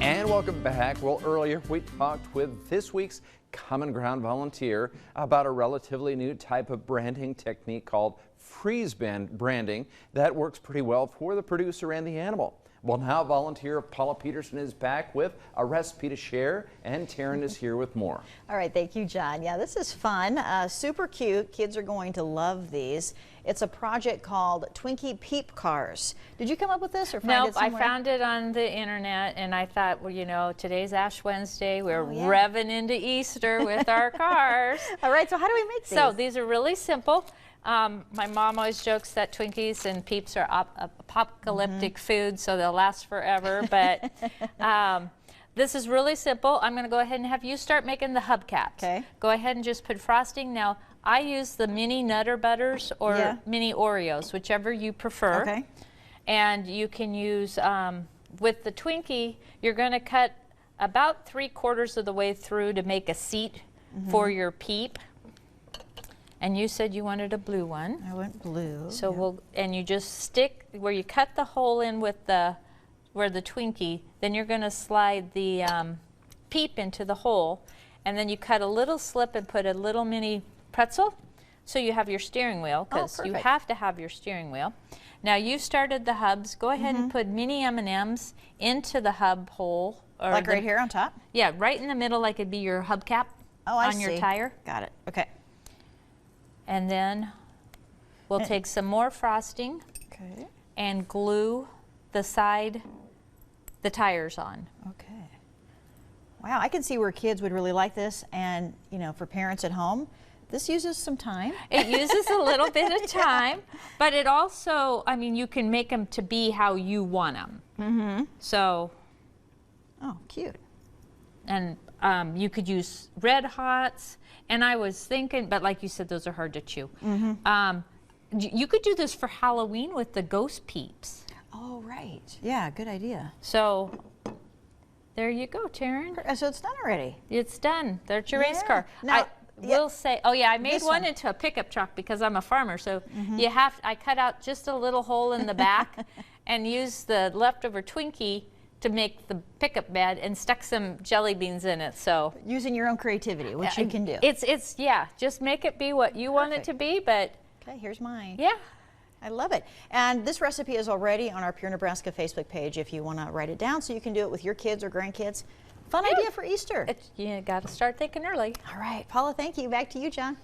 And welcome back. Well, earlier we talked with this week's Common Ground volunteer about a relatively new type of branding technique called freeze branding that works pretty well for the producer and the animal. Well, now volunteer Paula Peterson is back with a recipe to share, and Taryn is here with more. All right, thank you, John. Yeah, this is fun, super cute. Kids are going to love these. It's a project called Twinkie Peep Cars. Did you come up with this or find it somewhere? Nope, I found it on the internet, and I thought, well, you know, today's Ash Wednesday. We're revving into Easter with our cars. All right, so how do we make these? So these are really simple. My mom always jokes that Twinkies and Peeps are apocalyptic food, so they'll last forever. But this is really simple. I'm going to go ahead and have you start making the hubcaps. Okay. Go ahead and just put frosting. Now, I use the mini Nutter Butters or mini Oreos, whichever you prefer. Okay. And you can use, with the Twinkie, you're going to cut about 3/4 of the way through to make a seat for your Peep. And you said you wanted a blue one. I went blue. So and you just stick where you cut the hole in with where the Twinkie, then you're going to slide the Peep into the hole, and then you cut a little slip and put a little mini pretzel, so you have your steering wheel, because you have to have your steering wheel. Now you started the hubs. Go ahead and put mini M&Ms into the hub hole. Or like right here on top? Yeah, right in the middle, like it'd be your hubcap on your tire. Got it. Okay. And then we'll take some more frosting and glue the tires on. Okay. Wow, I can see where kids would really like this, and you know, for parents at home, this uses some time. It uses a little bit of time, but it also, I mean, you can make them to be how you want them. So. Oh, cute. And you could use Red Hots, and I was thinking, but like you said, those are hard to chew. You could do this for Halloween with the Ghost Peeps. Oh, right. Yeah, good idea. So there you go, Taryn. So it's done already. It's done. There's your race car. Now, I will say, oh yeah, I made one into a pickup truck because I'm a farmer. So I cut out just a little hole in the back and used the leftover Twinkie to make the pickup bed and stuck some jelly beans in it. So using your own creativity, which you can do. It's yeah, just make it be what you want it to be. But okay, here's mine. Yeah, I love it. And this recipe is already on our Pure Nebraska Facebook page if you want to write it down, so you can do it with your kids or grandkids. Fun idea for Easter. You got to start thinking early. All right, Paula, thank you. Back to you, John.